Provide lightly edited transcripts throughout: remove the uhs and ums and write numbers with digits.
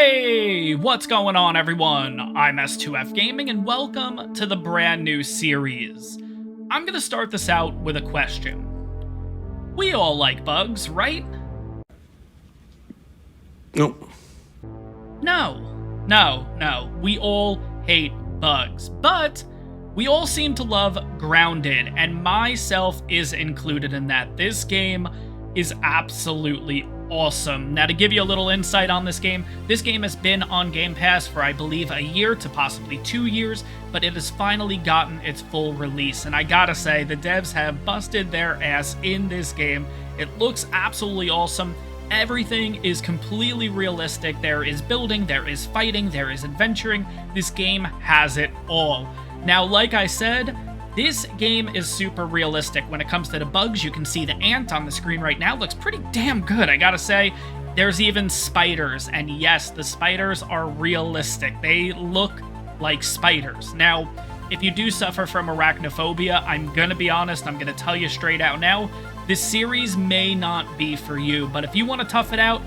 Hey, what's going on everyone? I'm S2F Gaming and welcome to the brand new series. I'm gonna start this out with a question. We all like bugs, right? Nope. No. We all hate bugs, but we all seem to love Grounded, and myself is included in that. This game is absolutely awesome. Now, to give you a little insight on this game has been on Game Pass for, I believe, a year to possibly 2 years, but it has finally gotten its full release, and I gotta say, the devs have busted their ass in this game. It looks absolutely awesome. Everything is completely realistic. There is building, there is fighting, there is adventuring. This game has it all. Now, like I said, this game is super realistic. When it comes to the bugs, you can see the ant on the screen right now. Looks pretty damn good, I gotta say. There's even spiders, and yes, the spiders are realistic. They look like spiders. Now, if you do suffer from arachnophobia, I'm gonna be honest, I'm gonna tell you straight out now, this series may not be for you, but if you want to tough it out,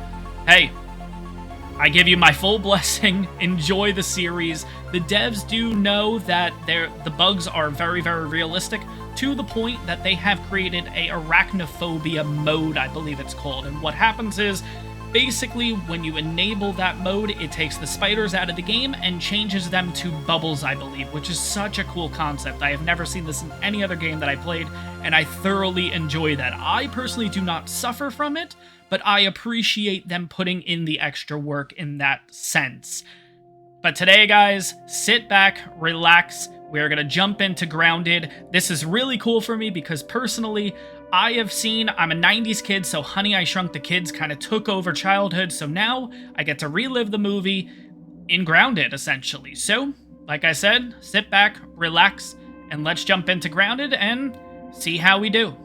hey, I give you my full blessing. Enjoy the series. The devs do know that the bugs are very, very realistic, to the point that they have created a arachnophobia mode, I believe it's called. And what happens is, basically, when you enable that mode, it takes the spiders out of the game and changes them to bubbles, I believe, which is such a cool concept. I have never seen this in any other game that I played, and I thoroughly enjoy that. I personally do not suffer from it, but I appreciate them putting in the extra work in that sense. But today, guys, sit back, relax. We're going to jump into Grounded. This is really cool for me because personally, I'm a 90s kid, so Honey, I Shrunk the Kids kind of took over childhood, so now I get to relive the movie in Grounded, essentially. So, like I said, sit back, relax, and let's jump into Grounded and see how we do.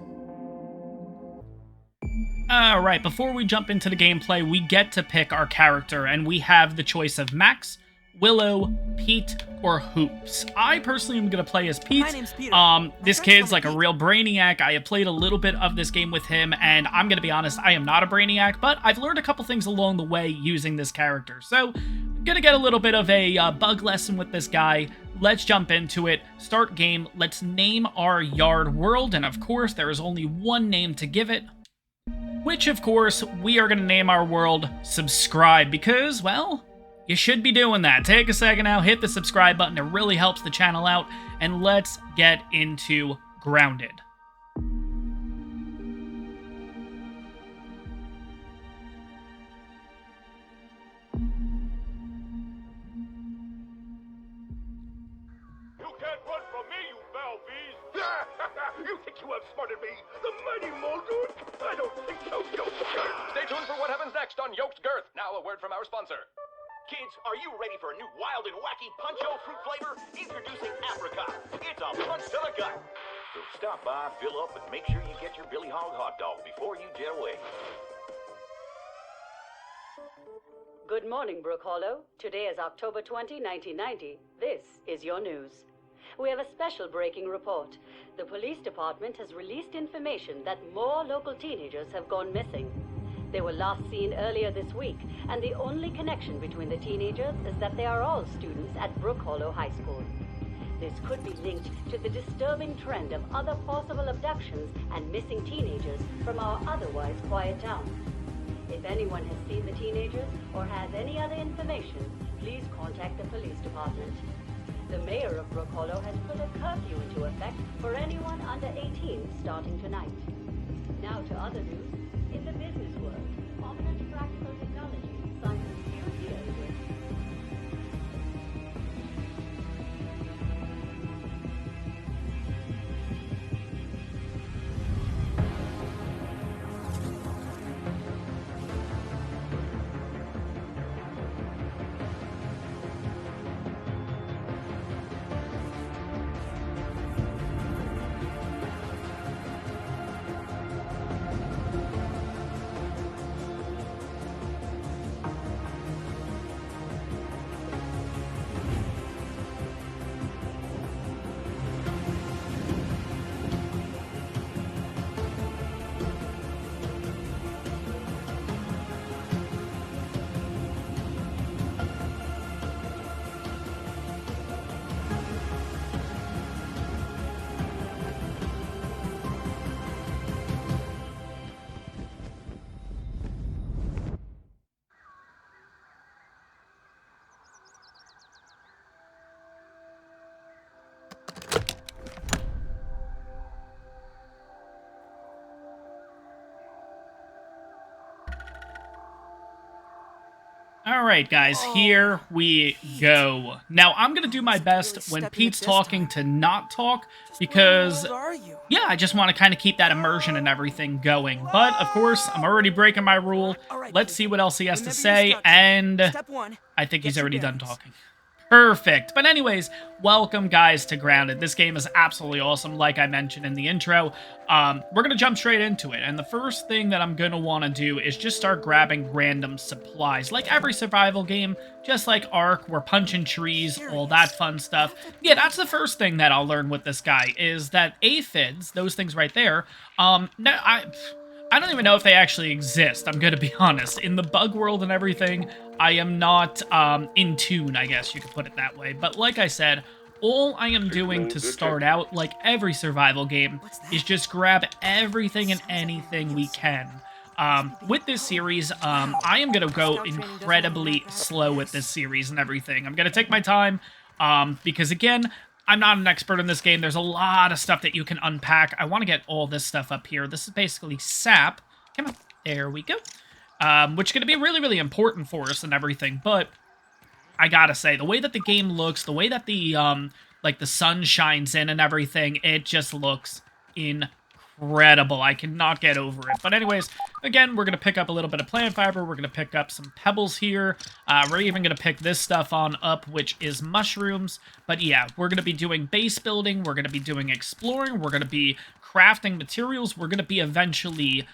Alright, before we jump into the gameplay, we get to pick our character, and we have the choice of Max, Willow, Pete, or Hoops. I personally am going to play as Pete. My name's Peter. This kid's like a real brainiac. I have played a little bit of this game with him, and I'm going to be honest, I am not a brainiac, but I've learned a couple things along the way using this character. So, I'm going to get a little bit of a bug lesson with this guy. Let's jump into it. Start game. Let's name our yard world, and of course, there is only one name to give it, which, of course, we are going to name our world Subscribe, because, well, you should be doing that. Take a second now, hit the subscribe button. It really helps the channel out, and let's get into Grounded. You can't run from me, you foul beast! You think you outsmarted me? The mighty Muldoon? I don't think so, Yoked Girth! Stay tuned for what happens next on Yoked Girth. Now a word from our sponsor. Kids, are you ready for a new wild and wacky puncho fruit flavor? Introducing Apricot. It's a punch to the gut. So stop by, fill up, and make sure you get your Billy Hog hot dog before you jet away. Good morning, Brook Hollow. Today is October 20, 1990. This is your news. We have a special breaking report. The police department has released information that more local teenagers have gone missing. They were last seen earlier this week, and the only connection between the teenagers is that they are all students at Brook Hollow High School. This could be linked to the disturbing trend of other possible abductions and missing teenagers from our otherwise quiet town. If anyone has seen the teenagers or has any other information, please contact the police department. The mayor of Brook Hollow has put a curfew into effect for anyone under 18 starting tonight. Now to other news. In the business world, prominent practical technology signs a new deal with All right, guys, here we go. Now, I'm going to do my best when Pete's talking to not talk because, yeah, I just want to kind of keep that immersion and everything going. But, of course, I'm already breaking my rule. Let's see what else he has to say, and I think he's already done talking. Perfect. But anyways, welcome guys to Grounded. This game is absolutely awesome, like I mentioned in the intro. We're going to jump straight into it. And the first thing that I'm going to want to do is just start grabbing random supplies. Like every survival game, just like Ark, we're punching trees, all that fun stuff. Yeah, that's the first thing that I'll learn with this guy, is that aphids, those things right there, I don't even know if they actually exist, I'm gonna be honest. In the bug world and everything, I am not in tune, I guess you could put it that way. But like I said, all I am doing to start out, like every survival game, is just grab everything and anything we can. With this series, I am gonna go incredibly slow with this series and everything. I'm gonna take my time, because again, I'm not an expert in this game. There's a lot of stuff that you can unpack. I want to get all this stuff up here. This is basically sap. Come on. There we go. Which is going to be really, really important for us and everything. But I gotta say, the way that the game looks, the way that the, like, the sun shines in and everything, it just looks incredible. I cannot get over it. But anyways, again, we're going to pick up a little bit of plant fiber. We're going to pick up some pebbles here. We're even going to pick this stuff on up, which is mushrooms. But yeah, we're going to be doing base building. We're going to be doing exploring. We're going to be crafting materials. We're going to be eventually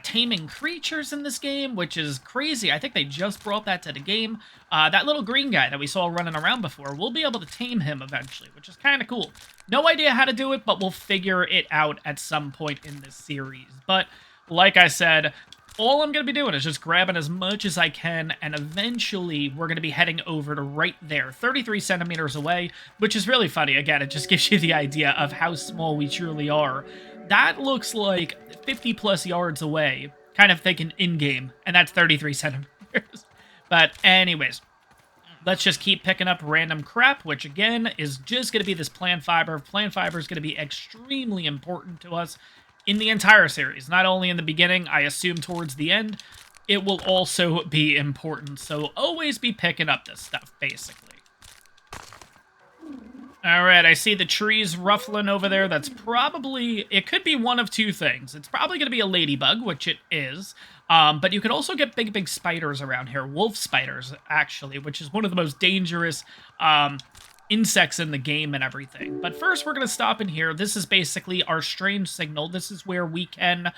taming creatures in this game, which is crazy. I think they just brought that to the game. That little green guy that we saw running around before, we'll be able to tame him eventually, which is kind of cool. No idea how to do it, but we'll figure it out at some point in this series. But like I said, all I'm going to be doing is just grabbing as much as I can, and eventually we're going to be heading over to right there, 33 centimeters away, which is really funny. Again, it just gives you the idea of how small we truly are. That looks like 50 plus yards away, kind of thinking in-game, and that's 33 centimeters. But anyways, let's just keep picking up random crap, which again is just going to be this plant fiber. Plant fiber is going to be extremely important to us in the entire series. Not only in the beginning, I assume towards the end, it will also be important. So always be picking up this stuff, basically. Alright, I see the trees ruffling over there. That's probably... It could be one of two things. It's probably going to be a ladybug, which it is. But you could also get big, big spiders around here. Wolf spiders, actually, which is one of the most dangerous insects in the game and everything. But first, we're going to stop in here. This is basically our strange signal. This is where we can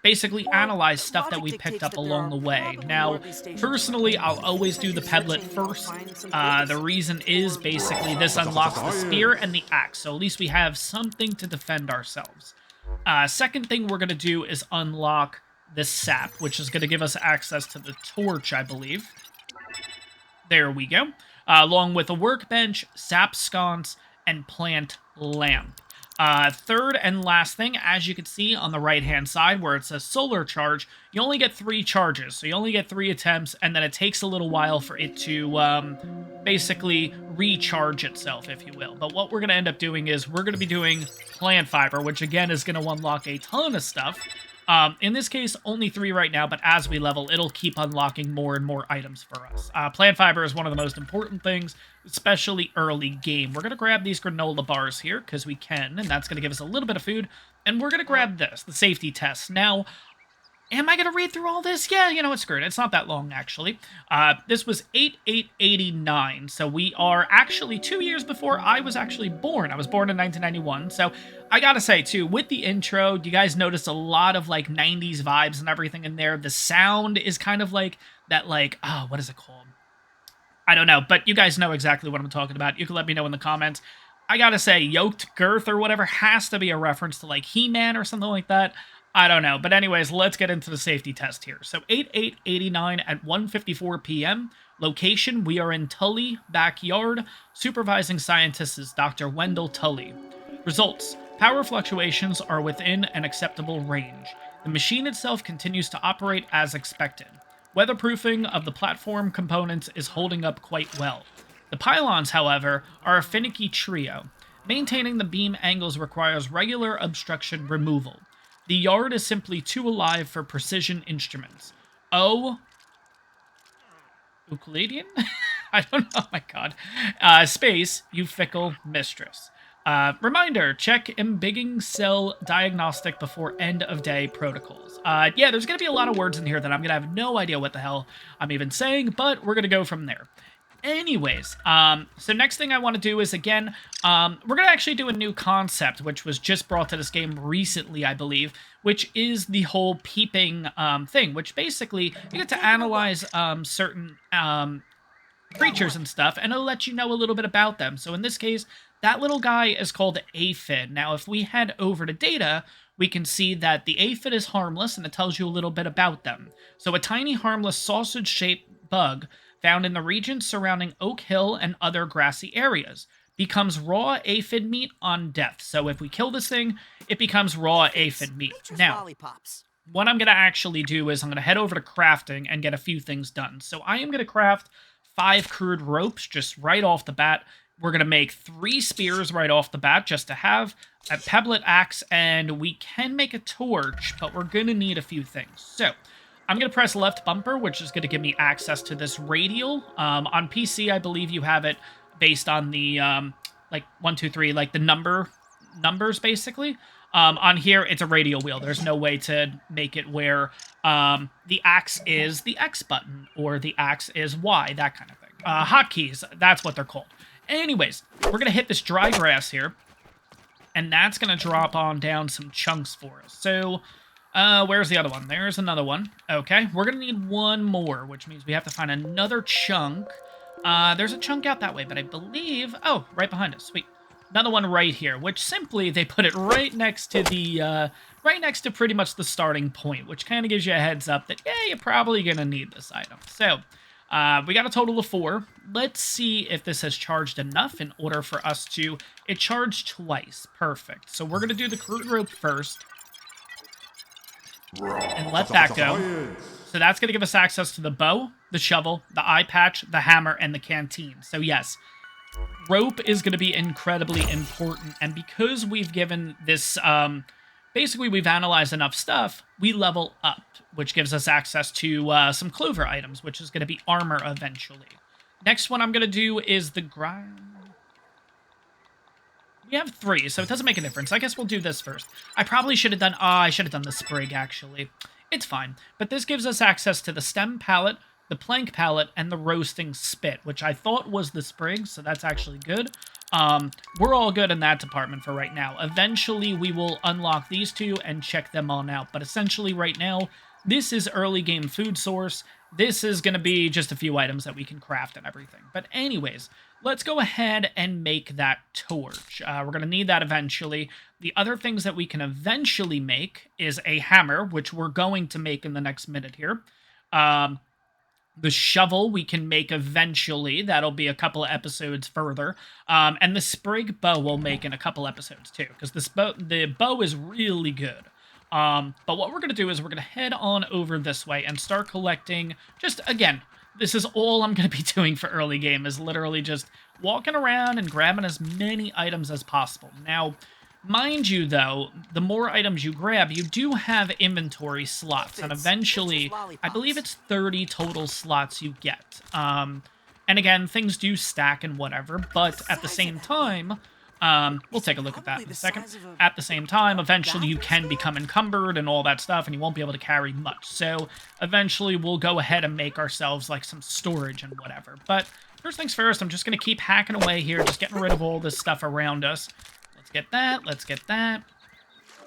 basically analyze stuff that we picked up along the way. Now, personally, I'll always do the pedlet first. The reason is basically this unlocks the spear and the axe, so at least we have something to defend ourselves. Second thing we're going to do is unlock the sap, which is going to give us access to the torch, I believe. There we go. Along with a workbench, sap sconce, and plant lamp. Third and last thing, as you can see on the right-hand side where it says solar charge, you only get 3 charges. So you only get 3 attempts, and then it takes a little while for it to basically recharge itself, if you will. But what we're going to end up doing is we're going to be doing plant fiber, which again is going to unlock a ton of stuff. In this case, only 3 right now, but as we level, it'll keep unlocking more and more items for us. Plant fiber is one of the most important things, especially early game. We're going to grab these granola bars here, because we can, and that's going to give us a little bit of food. And we're going to grab this, the safety test. Now, am I going to read through all this? Yeah, you know what, screw it. It's not that long, actually. This was 8889, so we are actually 2 years before I was actually born. I was born in 1991, so I gotta say, too, with the intro, you guys notice a lot of, like, 90s vibes and everything in there. The sound is kind of like that, like, oh, what is it called? I don't know, but you guys know exactly what I'm talking about. You can let me know in the comments. I gotta say, Yoked Girth or whatever has to be a reference to, like, He-Man or something like that. I don't know, but anyways, let's get into the safety test here. So 8889 at 1:54 p.m. Location, we are in Tully backyard. Supervising scientist is Dr. Wendell Tully. Results, power fluctuations are within an acceptable range. The machine itself continues to operate as expected. Weatherproofing of the platform components is holding up quite well. The pylons, however, are a finicky trio. Maintaining the beam angles requires regular obstruction removal. The yard is simply too alive for precision instruments. Oh. Euclidean? I don't know. Oh my god. Space, you fickle mistress. Reminder, check embigging cell diagnostic before end of day protocols. Yeah, there's going to be a lot of words in here that I'm going to have no idea what the hell I'm even saying, but we're going to go from there. Anyways, so next thing I want to do is, again, we're going to actually do a new concept, which was just brought to this game recently, I believe, which is the whole peeping thing, which basically you get to analyze certain creatures and stuff, and it'll let you know a little bit about them. So in this case, that little guy is called aphid. Now, if we head over to data, we can see that the aphid is harmless, and it tells you a little bit about them. So a tiny, harmless, sausage-shaped bug found in the region surrounding Oak Hill and other grassy areas. Becomes raw aphid meat on death. So if we kill this thing, it becomes raw aphid meat. Now, what I'm going to actually do is I'm going to head over to crafting and get a few things done. So I am going to craft 5 crude ropes just right off the bat. We're going to make 3 spears right off the bat just to have a pebblet axe, and we can make a torch, but we're going to need a few things. So I'm going to press left bumper, which is going to give me access to this radial. On PC, I believe you have it based on the, like, 1, 2, 3, like the numbers, basically. On here, it's a radial wheel. There's no way to make it where the axe is the X button or the axe is Y, that kind of thing. Hotkeys, that's what they're called. Anyways, we're going to hit this dry grass here, and that's going to drop on down some chunks for us. So, where's the other one? There's another one. Okay, we're going to need one more, which means we have to find another chunk. There's a chunk out that way, but I believe... Oh, right behind us. Sweet. Another one right here, which simply they put it right next to the, right next to pretty much the starting point, which kind of gives you a heads up that, yeah, you're probably going to need this item. So, we got a total of 4. Let's see if this has charged enough in order for us to... It charged twice. Perfect. So we're going to do the crude rope first. And let that go. So that's going to give us access to the bow, the shovel, the eye patch, the hammer, and the canteen. So yes, rope is going to be incredibly important. And because we've given this, basically we've analyzed enough stuff, we level up, which gives us access to some clover items, which is going to be armor eventually. Next one I'm going to do is the grind. We have 3, so it doesn't make a difference. I guess we'll do this first. I probably should have done... I should have done the sprig, actually. It's fine. But this gives us access to the stem pallet, the plank pallet, and the roasting spit, which I thought was the sprig, so that's actually good. We're all good in that department for right now. Eventually, we will unlock these 2 and check them on out. But essentially, right now, this is early game food source. This is going to be just a few items that we can craft and everything. But anyways, let's go ahead and make that torch. We're going to need that eventually. The other things that we can eventually make is a hammer, which we're going to make in the next minute here. The shovel we can make eventually. That'll be a couple of episodes further. And the sprig bow we'll make in a couple episodes too, because the bow is really good. But what we're going to do is we're going to head on over this way and start collecting, just, again, this is all I'm going to be doing for early game, is literally just walking around and grabbing as many items as possible. Now, mind you, though, the more items you grab, you do have inventory slots, and eventually, I believe it's 30 total slots you get. And again, things do stack and whatever, but at the same time... we'll take a look at that in a second. At the same time, eventually you can become encumbered and all that stuff, and you won't be able to carry much. So, eventually we'll go ahead and make ourselves, like, some storage and whatever. But, first things first, I'm just going to keep hacking away here, just getting rid of all this stuff around us. Let's get that, let's get that.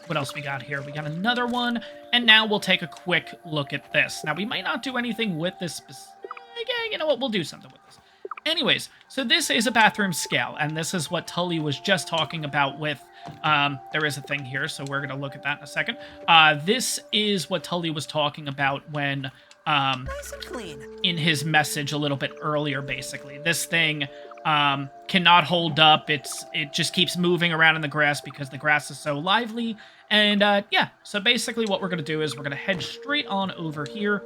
What else we got here? We got another one, and now we'll take a quick look at this. Now, we might not do anything with this yeah, you know what, we'll do something with this. Anyways, so this is a bathroom scale, and this is what Tully was just talking about with, there is a thing here, so we're going to look at that in a second. This is what Tully was talking about when, nice and clean. In his message a little bit earlier, basically. This thing, cannot hold up, it just keeps moving around in the grass because the grass is so lively, and, yeah, so basically what we're going to do is we're going to head straight on over here,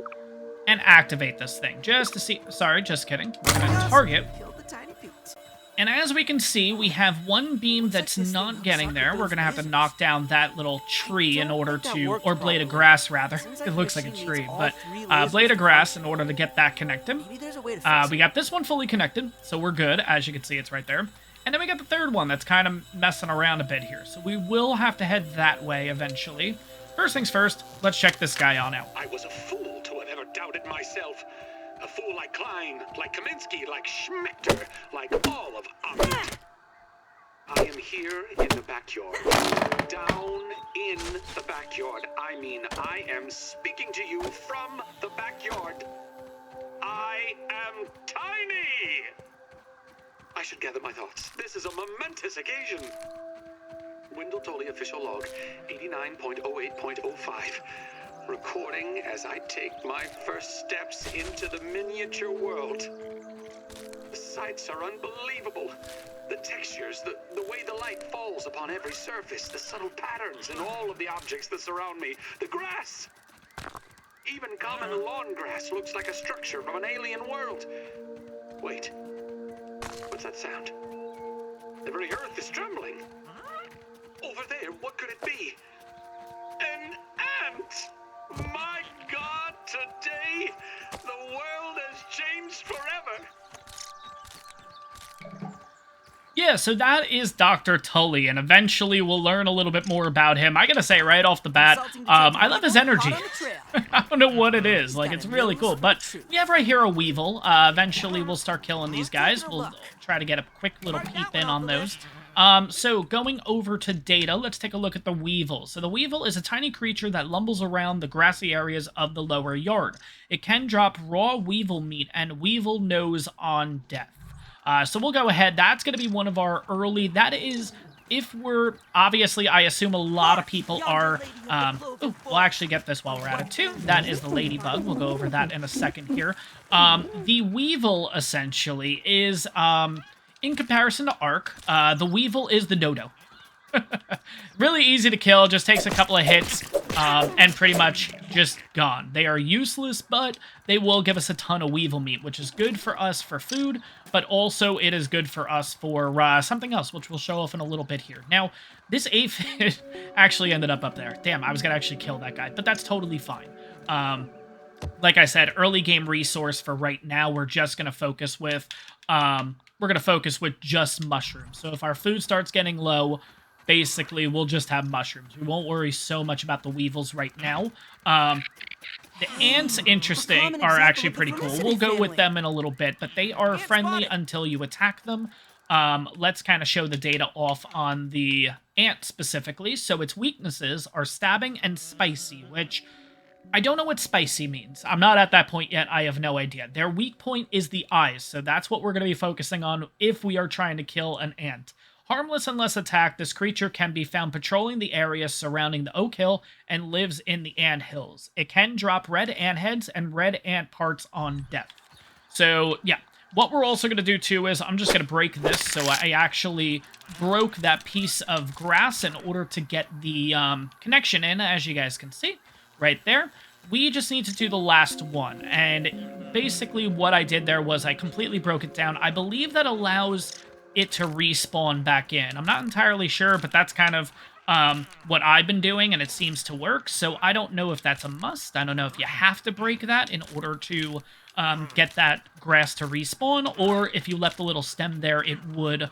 and activate this thing, just to see... Sorry, just kidding. We're going to target... Kill the tiny poops. And as we can see, we have one beam that's not getting there. We're going to have to knock down that little tree in order to, or blade of grass, rather. It looks like a tree, but blade of grass in order to get that connected. We got this one fully connected, so we're good. As you can see, it's right there. And then we got the third one that's kind of messing around a bit here. So we will have to head that way eventually. First things first, let's check this guy on out. I was a fool to have ever doubted myself. A fool like Klein, like Kaminsky, like Schmechter, like all of Ovid. I am here in the backyard. Down in the backyard. I mean, I am speaking to you from the backyard. I am tiny! I should gather my thoughts. This is a momentous occasion. Wendell Tolley official log, 89.08.05. Recording as I take my first steps into the miniature world. The sights are unbelievable. The textures, the way the light falls upon every surface, the subtle patterns in all of the objects that surround me. The grass! Even common lawn grass looks like a structure from an alien world. Wait, what's that sound? The very earth is trembling. Over there, what could it be? An ant! My God, today, the world has changed forever. Yeah, so that is Dr. Tully, and eventually we'll learn a little bit more about him. I gotta say, right off the bat, I love his energy. I don't know what it is. Like, it's really cool. But we have right here a Weevil. Eventually we'll start killing these guys. We'll try to get a quick little peep in on those. So going over to data, let's take a look at the Weevil. So the Weevil is a tiny creature that lumbles around the grassy areas of the lower yard. It can drop raw Weevil meat and Weevil nose on death. So we'll go ahead. That's going to be one of our early... That is... If we're... Obviously, I assume a lot of people are... we'll actually get this while we're at it, too. That is the ladybug. We'll go over that in a second here. The Weevil, essentially, is... in comparison to Ark, the Weevil is the dodo. Really easy to kill, just takes a couple of hits, and pretty much just gone. They are useless, but they will give us a ton of Weevil meat, which is good for us for food, but also it is good for us for something else, which we'll show off in a little bit here. Now, this aphid actually ended up there. Damn, I was going to actually kill that guy, but that's totally fine. Like I said, early game resource for right now, we're just going to focus with... we're going to focus with just mushrooms. So if our food starts getting low, basically we'll just have mushrooms. We won't worry so much about the Weevils right now. The ants, interesting, are actually pretty cool. We'll go with them in a little bit, but they are friendly until you attack them. Let's kind of show the data off on the ant specifically. So its weaknesses are stabbing and spicy, which... I don't know what spicy means. I'm not at that point yet. I have no idea. Their weak point is the eyes, so that's what we're going to be focusing on if we are trying to kill an ant. Harmless unless attacked, this creature can be found patrolling the area surrounding the Oak Hill and lives in the ant hills. It can drop red ant heads and red ant parts on death. So, yeah. What we're also going to do, too, is I'm just going to break this. So I actually broke that piece of grass in order to get the connection in, as you guys can see. Right there. We just need to do the last one. And basically what I did there was I completely broke it down. I believe that allows it to respawn back in. I'm not entirely sure, but that's kind of what I've been doing, and it seems to work. So I don't know if that's a must. I don't know if you have to break that in order to get that grass to respawn, or if you left the little stem there, it would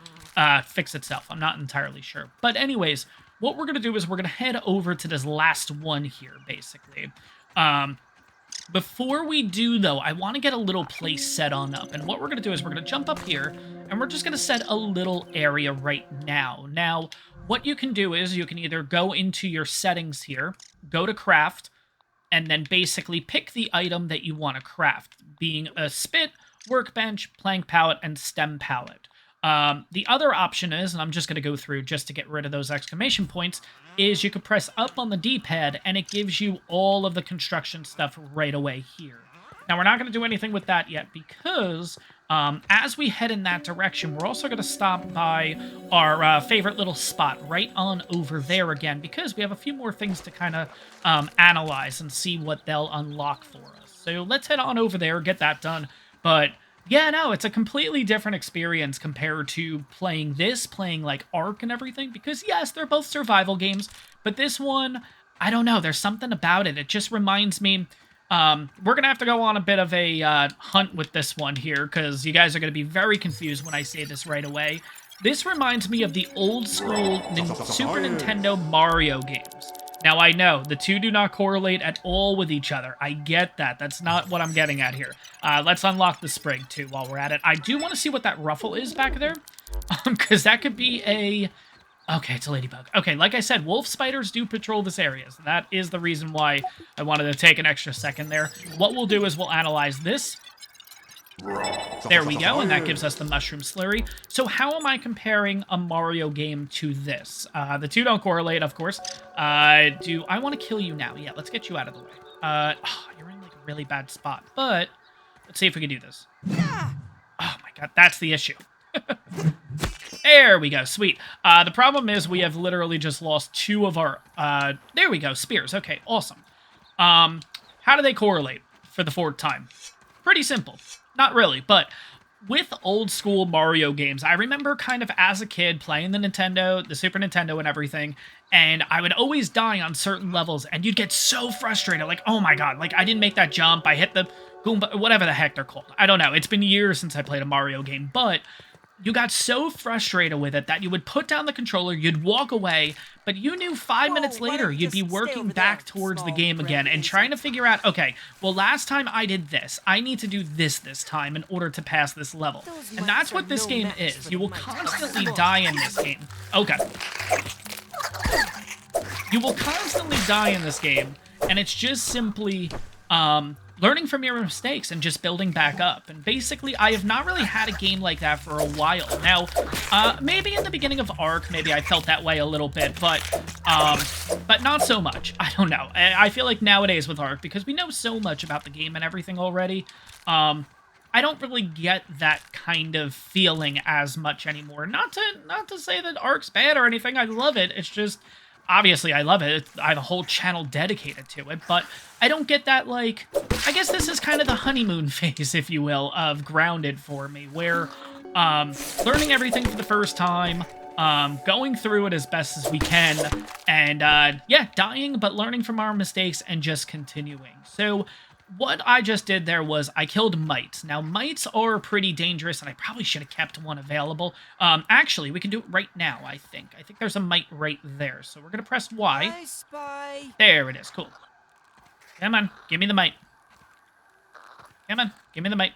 fix itself. I'm not entirely sure. But anyways... What we're going to do is we're going to head over to this last one here, basically. Before we do, though, I want to get a little place set on up. And what we're going to do is we're going to jump up here, and we're just going to set a little area right now. Now, what you can do is you can either go into your settings here, go to craft, and then basically pick the item that you want to craft, being a spit, workbench, plank pallet, and stem pallet. The other option is, and I'm just going to go through just to get rid of those exclamation points, is you can press up on the D-pad, and it gives you all of the construction stuff right away here. Now, we're not going to do anything with that yet, because as we head in that direction, we're also going to stop by our favorite little spot right on over there again, because we have a few more things to kind of analyze and see what they'll unlock for us. So let's head on over there, get that done, but... Yeah, no, it's a completely different experience compared to playing this, playing like Ark and everything, because yes, they're both survival games, but this one, I don't know, there's something about it. It just reminds me, we're gonna have to go on a bit of a hunt with this one here, because you guys are gonna be very confused when I say this right away. This reminds me of the old school Super Nintendo Mario games. Now, I know, the two do not correlate at all with each other. I get that. That's not what I'm getting at here. Let's unlock the sprig, too, while we're at it. I do want to see what that ruffle is back there, because that could be a... Okay, it's a ladybug. Okay, like I said, wolf spiders do patrol this area, so that is the reason why I wanted to take an extra second there. What we'll do is we'll analyze this. There we go, and that gives us the mushroom slurry. So how am I comparing a Mario game to this? The two don't correlate, of course. Do I want to kill you now? Yeah, let's get you out of the way. You're in like a really bad spot, but let's see if we can do this. Oh my god, that's the issue. There we go, sweet. The problem is we have literally just lost two of our, there we go, spears. Okay, awesome. How do they correlate for the fourth time? Pretty simple. Not really, but with old school Mario games, I remember kind of as a kid playing the Nintendo, the Super Nintendo and everything, and I would always die on certain levels, and you'd get so frustrated, like, oh my god, like, I didn't make that jump, I hit the Goomba, whatever the heck they're called. I don't know, it's been years since I played a Mario game, but you got so frustrated with it that you would put down the controller, you'd walk away, but you knew 5 minutes later you'd be working back towards the game again and trying to figure out, okay, well, last time I did this. I need to do this time in order to pass this level. And that's what this game is. You will constantly die in this game. Okay. You will constantly die in this game, and it's just simply, learning from your mistakes and just building back up. And basically, I have not really had a game like that for a while. Now, maybe in the beginning of Ark, maybe I felt that way a little bit, but not so much. I don't know. I feel like nowadays with Ark, because we know so much about the game and everything already, I don't really get that kind of feeling as much anymore. Not to say that Ark's bad or anything. I love it. It's just... Obviously, I love it. I have a whole channel dedicated to it, but I don't get that, like... I guess this is kind of the honeymoon phase, if you will, of Grounded for me, where learning everything for the first time, going through it as best as we can, and, yeah, dying, but learning from our mistakes and just continuing. So... what I just did there was I killed mites. Now, mites are pretty dangerous, and I probably should have kept one available. Actually, we can do it right now, I think. I think there's a mite right there. So we're going to press Y. I spy. There it is. Cool. Come on. Give me the mite. Come on. Give me the mite.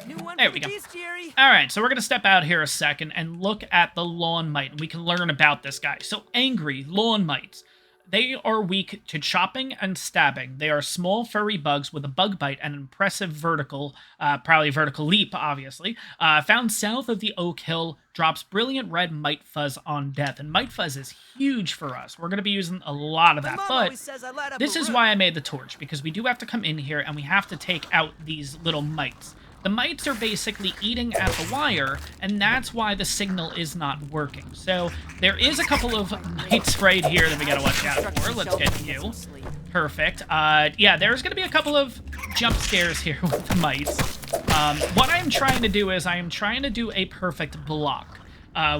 New one There for we the go. geese, Jerry. All right, so we're going to step out here a second and look at the lawn mite, and we can learn about this guy. So, angry lawn mites. They are weak to chopping and stabbing. They are small, furry bugs with a bug bite and an impressive vertical, probably vertical leap, obviously. Found south of the Oak Hill, drops brilliant red mite fuzz on death. And mite fuzz is huge for us. We're going to be using a lot of that. Mom But always says I light up this a is room. why I made the torch, because we do have to come in here and we have to take out these little mites. The mites are basically eating at the wire, and that's why the signal is not working. So there is a couple of mites right here that we gotta watch out for. Let's get you. Perfect. Yeah, there's gonna be a couple of jump scares here with the mites. What I'm trying to do is I am trying to do a perfect block.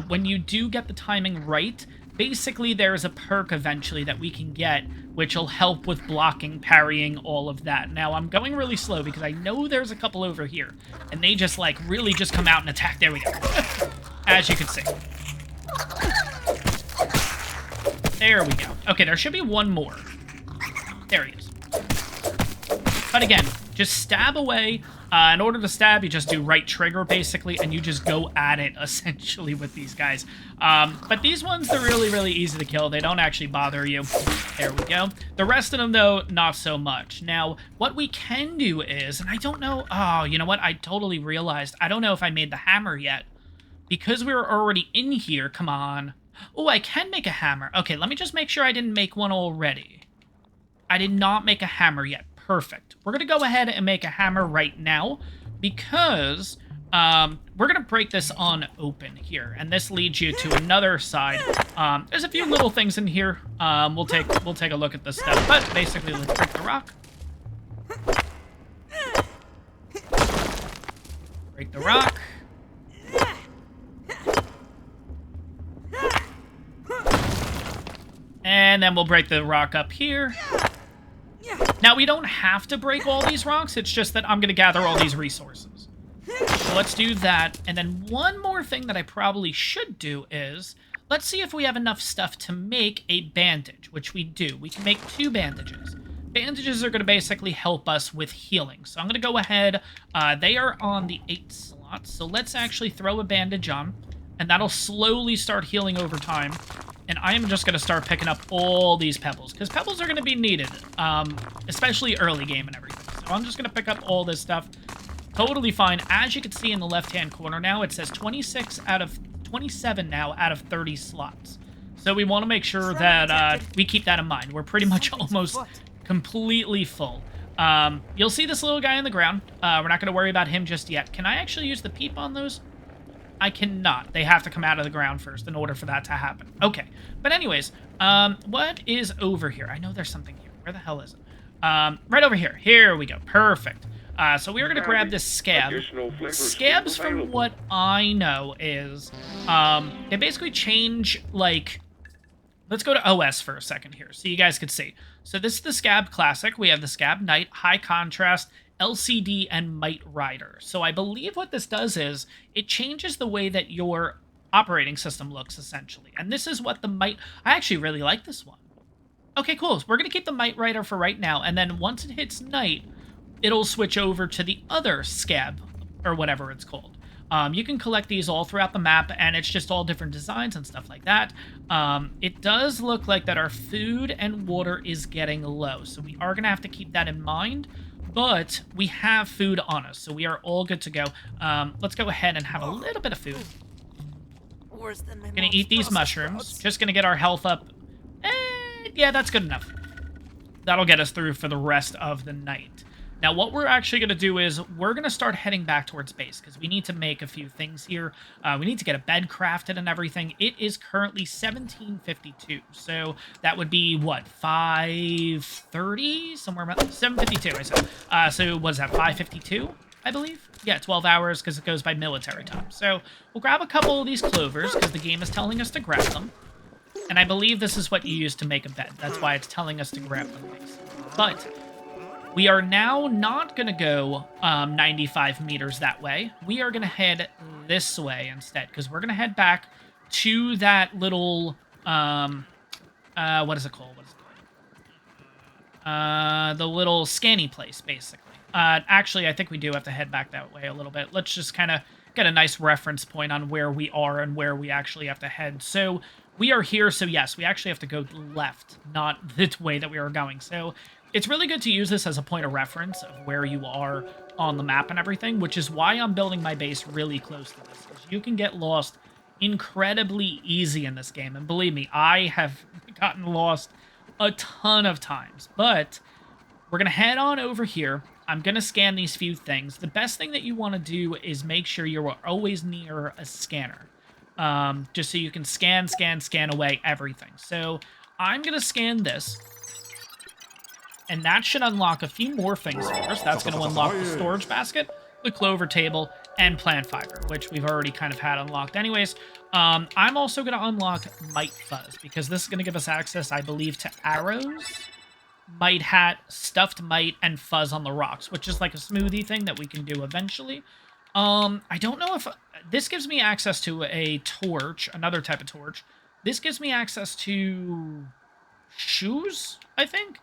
When you do get the timing right, basically there's a perk eventually that we can get, which will help with blocking, parrying, all of that. Now, I'm going really slow because I know there's a couple over here, and they just, like, really just come out and attack. There we go. As you can see. There we go. Okay, there should be one more. There he is. But again, just stab away. In order to stab, you just do right trigger, basically, and you just go at it, essentially, with these guys. But these ones, they're really, really easy to kill. They don't actually bother you. There we go. The rest of them, though, not so much. Now, what we can do is, and I don't know... Oh, you know what? I totally realized. I don't know if I made the hammer yet. Because we were already in here, come on. Oh, I can make a hammer. Okay, let me just make sure I didn't make one already. I did not make a hammer yet. Perfect. We're going to go ahead and make a hammer right now because we're going to break this on open here. And this leads you to another side. There's a few little things in here. We'll take a look at this stuff. But basically, let's break the rock. Break the rock. And then we'll break the rock up here. Now, we don't have to break all these rocks. It's just that I'm going to gather all these resources. So let's do that. And then one more thing that I probably should do is, let's see if we have enough stuff to make a bandage, which we do. We can make 2 bandages. Bandages are going to basically help us with healing. So I'm going to go ahead. They are on the 8 slot. So let's actually throw a bandage on. And that'll slowly start healing over time. And I am just going to start picking up all these pebbles. Because pebbles are going to be needed. Especially early game and everything. So I'm just going to pick up all this stuff. Totally fine. As you can see in the left-hand corner now, it says 27 now out of 30 slots. So we want to make sure that we keep that in mind. We're pretty much almost completely full. You'll see this little guy on the ground. We're not going to worry about him just yet. Can I actually use the peep on those? I cannot. They have to come out of the ground first in order for that to happen. Okay. But anyways, what is over here? I know there's something here. Where the hell is it? Right over here. Here we go. Perfect. So we are going to grab this scab. Scabs, from what I know, is they basically change, like... Let's go to OS for a second here so you guys can see. So this is the Scab Classic. We have the Scab Knight, High Contrast, LCD, and Might Rider. So I believe what this does is it changes the way that your operating system looks, essentially. And this is what the Might... I actually really like this one. Okay, cool. So we're going to keep the Might Rider for right now. And then once it hits Night, it'll switch over to the other Scab, or whatever it's called. You can collect these all throughout the map, and it's just all different designs and stuff like that. It does look like that our food and water is getting low, so we are going to have to keep that in mind, but we have food on us, so we are all good to go. Let's go ahead and have a little bit of food. Gonna eat these mushrooms. Just gonna get our health up. Yeah, that's good enough. That'll get us through for the rest of the night. Now, what we're actually going to do is we're going to start heading back towards base because we need to make a few things here. We need to get a bed crafted and everything. It is currently 17:52, so that would be, what, 5:30? Somewhere around 7:52, I said. So what is that, 5:52, I believe? Yeah, 12 hours because it goes by military time. So we'll grab a couple of these clovers because the game is telling us to grab them. And I believe this is what you use to make a bed. That's why it's telling us to grab them. But... we are now not going to go 95 meters that way. We are going to head this way instead, because we're going to head back to that little, what is it called? The little scanny place, basically. Actually, I think we do have to head back that way a little bit. Let's just kind of get a nice reference point on where we are and where we actually have to head. So we are here, so yes, we actually have to go left, not the way that we are going. So... it's really good to use this as a point of reference of where you are on the map and everything, which is why I'm building my base really close to this. Because you can get lost incredibly easy in this game. And believe me, I have gotten lost a ton of times. But we're going to head on over here. I'm going to scan these few things. The best thing that you want to do is make sure you're always near a scanner. Just so you can scan away everything. So I'm going to scan this. And that should unlock a few more things for us. That's going to unlock the storage basket, the clover table, and plant fiber, which we've already kind of had unlocked anyways. I'm also going to unlock Might Fuzz, because this is going to give us access, I believe, to arrows, Might Hat, Stuffed Might, and Fuzz on the Rocks, which is like a smoothie thing that we can do eventually. I don't know if... this gives me access to a torch, another type of torch. This gives me access to shoes, I think?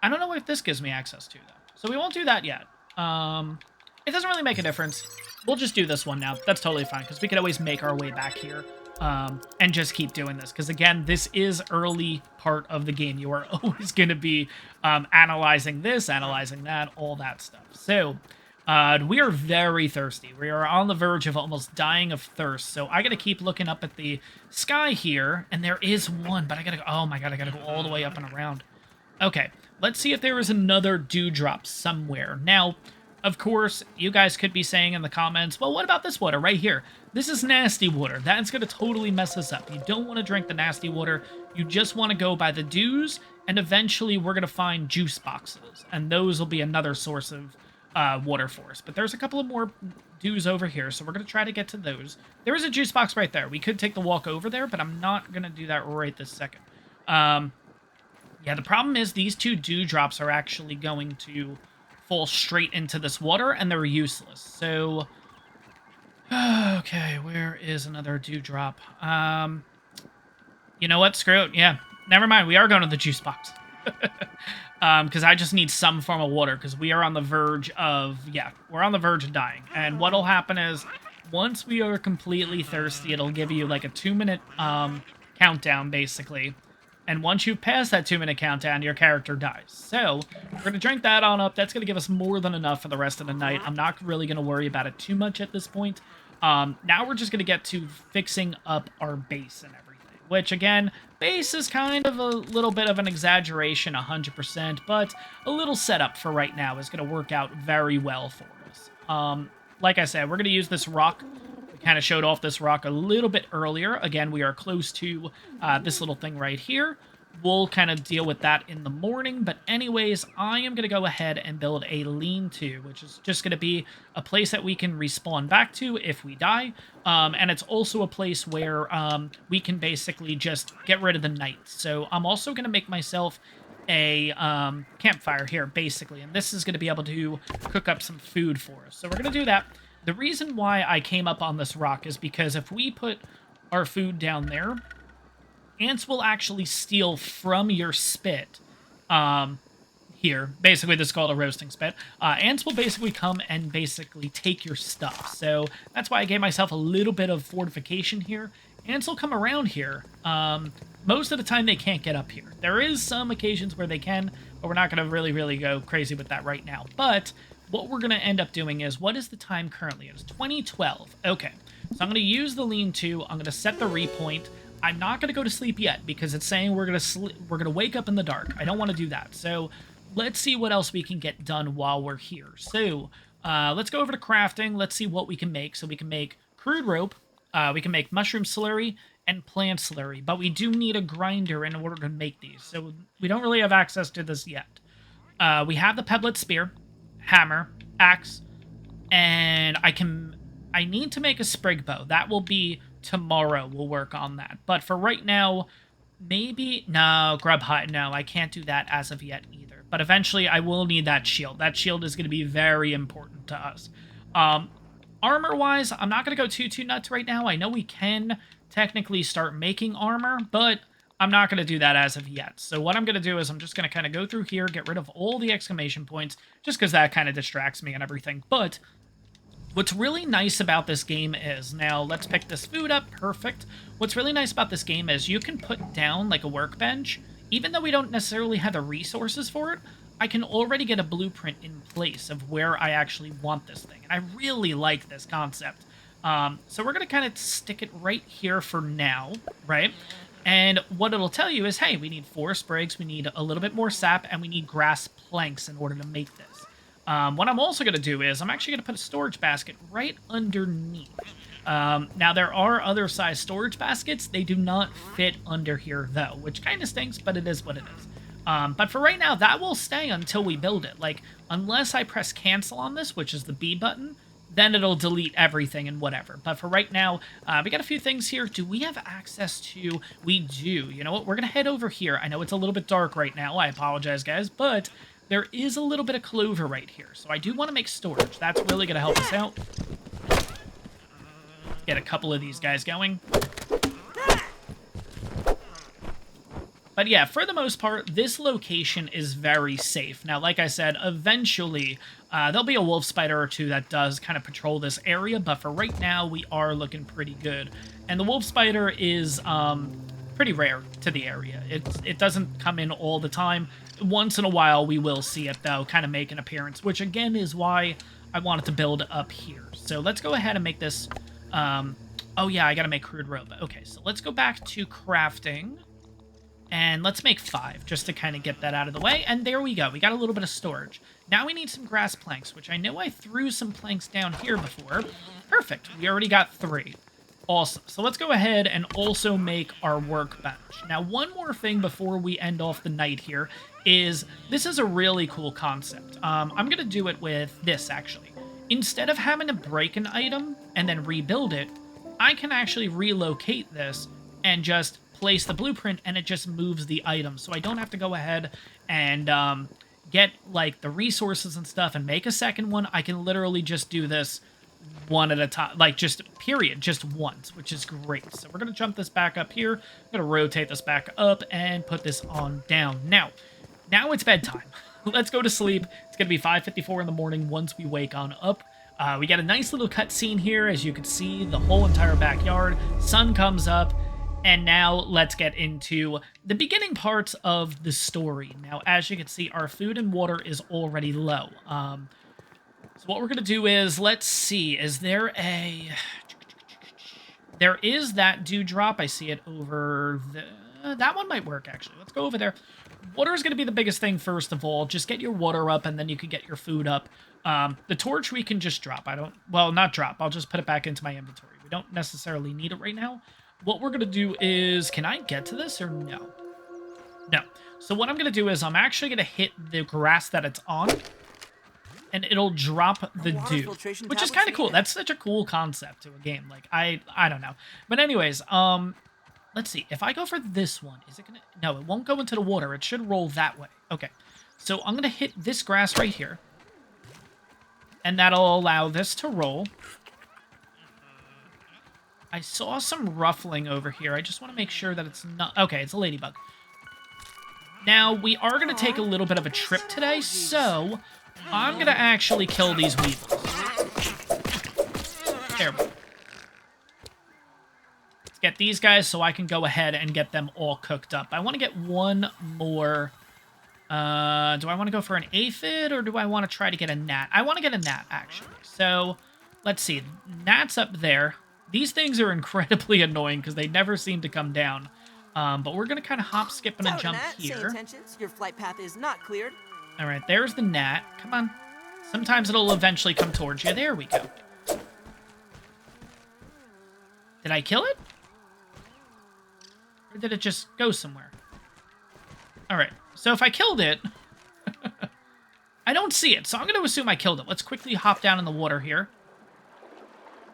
I don't know what this gives me access to, though. So we won't do that yet. It doesn't really make a difference. We'll just do this one now. That's totally fine, because we could always make our way back here and just keep doing this. Because, again, this is early part of the game. You are always going to be analyzing this, analyzing that, all that stuff. So, we are very thirsty. We are on the verge of almost dying of thirst. So I got to keep looking up at the sky here. And there is one, but I got to go... oh, my God, I got to go all the way up and around. Okay. Let's see if there is another dewdrop somewhere. Now, of course, you guys could be saying in the comments, well, what about this water right here? This is nasty water. That's going to totally mess us up. You don't want to drink the nasty water. You just want to go by the dews, and eventually we're going to find juice boxes, and those will be another source of water for us. But there's a couple of more dews over here, so we're going to try to get to those. There is a juice box right there. We could take the walk over there, but I'm not going to do that right this second. Yeah, the problem is these 2 dewdrops are actually going to fall straight into this water, and they're useless. So, okay, where is another dewdrop? You know what? Screw it. Yeah, never mind. We are going to the juice box. Because I just need some form of water, because we are on the verge of, we're on the verge of dying. And what'll happen is, once we are completely thirsty, it'll give you like a 2-minute countdown, basically. And once you pass that 2-minute countdown, your character dies. So, we're going to drink that on up. That's going to give us more than enough for the rest of the night. I'm not really going to worry about it too much at this point. Now we're just going to get to fixing up our base and everything. Which, again, base is kind of a little bit of an exaggeration, 100%, but a little setup for right now is going to work out very well for us. Like I said, we're going to use this rock. We kind of showed off this rock a little bit earlier. Again, we are close to this little thing right here. We'll kind of deal with that in the morning, but anyways, I am going to go ahead and build a lean-to, which is just going to be a place that we can respawn back to if we die, and it's also a place where we can basically just get rid of the night. So I'm also going to make myself a campfire here, basically, and this is going to be able to cook up some food for us. So we're going to do that. The reason why I came up on this rock is because if we put our food down there, ants will actually steal from your spit here. Basically, this is called a roasting spit. Ants will basically come and basically take your stuff. So that's why I gave myself a little bit of fortification here. Ants will come around here. Most of the time, they can't get up here. There is some occasions where they can, but we're not going to really go crazy with that right now. But what we're going to end up doing is, what is the time currently? It's 2012. Okay, so I'm going to use the lean-to. I'm going to set the repoint. I'm not going to go to sleep yet because it's saying we're going to wake up in the dark. I don't want to do that. So let's see what else we can get done while we're here. So let's go over to crafting. Let's see what we can make. So we can make crude rope. We can make mushroom slurry and plant slurry. But we do need a grinder in order to make these. So we don't really have access to this yet. We have the pebblet spear, hammer, axe, and I need to make a sprig bow. That will be tomorrow. We'll work on that. But for right now, maybe... No, grub hut. No, I can't do that as of yet either. But eventually, I will need that shield. That shield is going to be very important to us. Armor-wise, I'm not going to go too nuts right now. I know we can technically start making armor, but I'm not going to do that as of yet. So what I'm going to do is I'm just going to kind of go through here, get rid of all the exclamation points, just because that kind of distracts me and everything. But what's really nice about this game is, now let's pick this food up, perfect. What's really nice about this game is you can put down like a workbench, even though we don't necessarily have the resources for it, I can already get a blueprint in place of where I actually want this thing. And I really like this concept. So we're going to kind of stick it right here for now, right? And what it'll tell you is, hey, we need 4 sprigs, we need a little bit more sap, and we need grass planks in order to make this. What I'm also going to do is I'm actually going to put a storage basket right underneath. Now, there are other size storage baskets. They do not fit under here, though, which kind of stinks, but it is what it is. But for right now, that will stay until we build it. Like, unless I press cancel on this, which is the B button, then it'll delete everything and whatever. But for right now, we got a few things here. Do we have access to... We do. You know what? We're going to head over here. I know it's a little bit dark right now. I apologize, guys, but there is a little bit of clover right here. So I do want to make storage. That's really going to help us out. Get a couple of these guys going. But yeah, for the most part, this location is very safe. Now, like I said, eventually there'll be a wolf spider or two that does kind of patrol this area, but for right now, we are looking pretty good. And the wolf spider is pretty rare to the area. It doesn't come in all the time. Once in a while, we will see it, though, kind of make an appearance, which, again, is why I wanted to build up here. So let's go ahead and make this... oh, yeah, I got to make crude rope. Okay, so let's go back to crafting. And let's make 5, just to kind of get that out of the way. And there we go. We got a little bit of storage. Now we need some grass planks, which I know I threw some planks down here before. Perfect. We already got 3. Awesome. So let's go ahead and also make our workbench. Now, one more thing before we end off the night here is this is a really cool concept. I'm going to do it with this, actually. Instead of having to break an item and then rebuild it, I can actually relocate this and just place the blueprint, and it just moves the item. So I don't have to go ahead and get, like, the resources and stuff and make a second one. I can literally just do this one at a time, like, just period, just once, which is great. So we're going to jump this back up here. I'm going to rotate this back up and put this on down. Now it's bedtime. Let's go to sleep. It's going to be 5:54 in the morning once we wake on up. We got a nice little cutscene here. As you can see, the whole entire backyard. Sun comes up. And now let's get into the beginning parts of the story. Now, as you can see, our food and water is already low. So what we're going to do is, let's see, is there a... There is that dewdrop. I see it over the... That one might work, actually. Let's go over there. Water is going to be the biggest thing, first of all. Just get your water up, and then you can get your food up. The torch we can just drop. Well, not drop. I'll just put it back into my inventory. We don't necessarily need it right now. What we're going to do is... Can I get to this or no? No. So what I'm going to do is I'm actually going to hit the grass that it's on, and it'll drop the dew, which is kind of cool. That's such a cool concept to a game. Like, I don't know. But anyways, let's see. If I go for this one, is it going to... No, it won't go into the water. It should roll that way. Okay. So I'm going to hit this grass right here, and that'll allow this to roll. I saw some ruffling over here. I just want to make sure that it's not... Okay, it's a ladybug. Now, we are going to take a little bit of a trip today, so I'm going to actually kill these weevils. There we go. Let's get these guys so I can go ahead and get them all cooked up. I want to get one more... do I want to go for an aphid, or do I want to try to get a gnat? I want to get a gnat, actually. So, let's see. Gnat's up there. These things are incredibly annoying because they never seem to come down. But we're going to kind of hop, skip, and a jump here. Your flight path is not cleared. All right, there's the gnat. Come on. Sometimes it'll eventually come towards you. There we go. Did I kill it? Or did it just go somewhere? All right, so if I killed it... I don't see it, so I'm going to assume I killed it. Let's quickly hop down in the water here.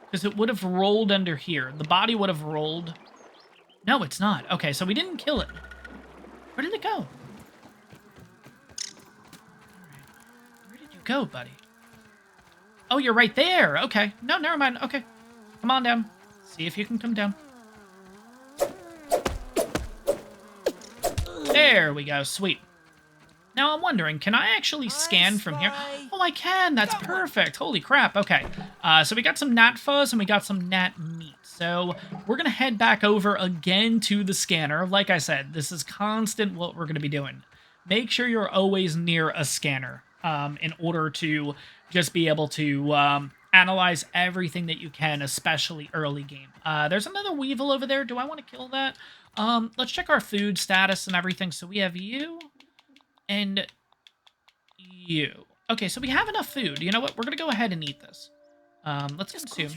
Because it would have rolled under here. The body would have rolled. No, it's not. Okay, so we didn't kill it. Where did it go? Alright. Where did you go, buddy? Oh, you're right there. Okay. No, never mind. Okay. Come on down. See if you can come down. There we go. Sweet. Now, I'm wondering, can I actually scan from here? Oh, I can! That's perfect! Holy crap, okay. So we got some gnat fuzz and we got some gnat meat. So we're gonna head back over again to the scanner. Like I said, this is constant what we're gonna be doing. Make sure you're always near a scanner in order to just be able to analyze everything that you can, especially early game. There's another weevil over there. Do I want to kill that? Let's check our food status and everything. So we have you... and you. Okay, so we have enough food. You know what? We're going to go ahead and eat this. Let's consume.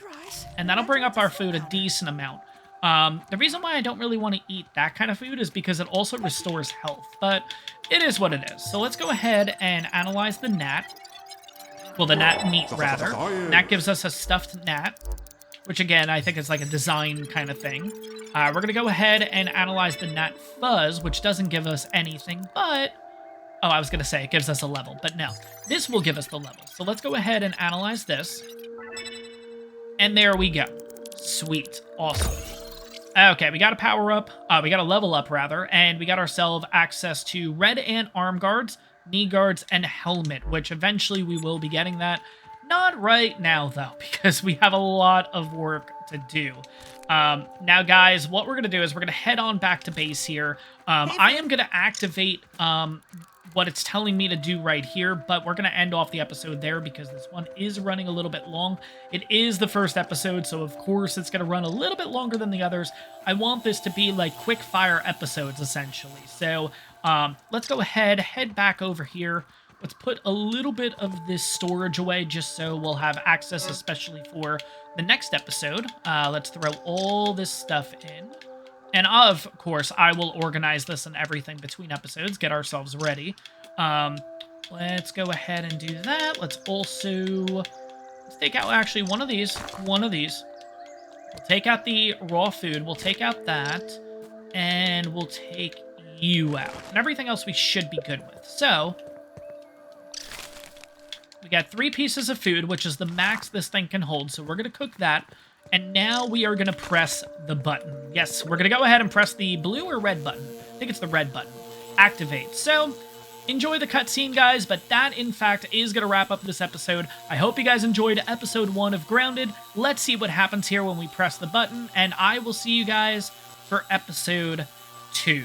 And that'll bring up our food a decent amount. The reason why I don't really want to eat that kind of food is because it also restores health. But it is what it is. So let's go ahead and analyze the gnat. Well, the gnat meat, rather. That gives us a stuffed gnat. Which, again, I think is like a design kind of thing. We're going to go ahead and analyze the gnat fuzz, which doesn't give us anything, but... Oh, I was going to say it gives us a level, but no. This will give us the level. So let's go ahead and analyze this. And there we go. Sweet. Awesome. Okay, we got a power up. We got a level up, rather. And we got ourselves access to red ant arm guards, knee guards, and helmet, which eventually we will be getting that. Not right now, though, because we have a lot of work to do. Now, guys, what we're going to do is we're going to head on back to base here. I am going to activate what it's telling me to do right here, but we're going to end off the episode there because this one is running a little bit long. It is the first episode, so of course it's going to run a little bit longer than the others. I want this to be like quick fire episodes, essentially. So let's go ahead, head back over here. Let's put a little bit of this storage away just so we'll have access, especially for the next episode. Let's throw all this stuff in. And of course, I will organize this and everything between episodes, get ourselves ready. Let's go ahead and do that. Let's take out actually one of these. We'll take out the raw food. We'll take out that. And we'll take you out. And everything else we should be good with. So, we got 3 pieces of food, which is the max this thing can hold. So we're going to cook that. And now we are going to press the button. Yes, we're going to go ahead and press the blue or red button. I think it's the red button. Activate. So, enjoy the cutscene, guys, but that, in fact, is going to wrap up this episode. I hope you guys enjoyed episode 1 of Grounded. Let's see what happens here when we press the button, and I will see you guys for episode 2.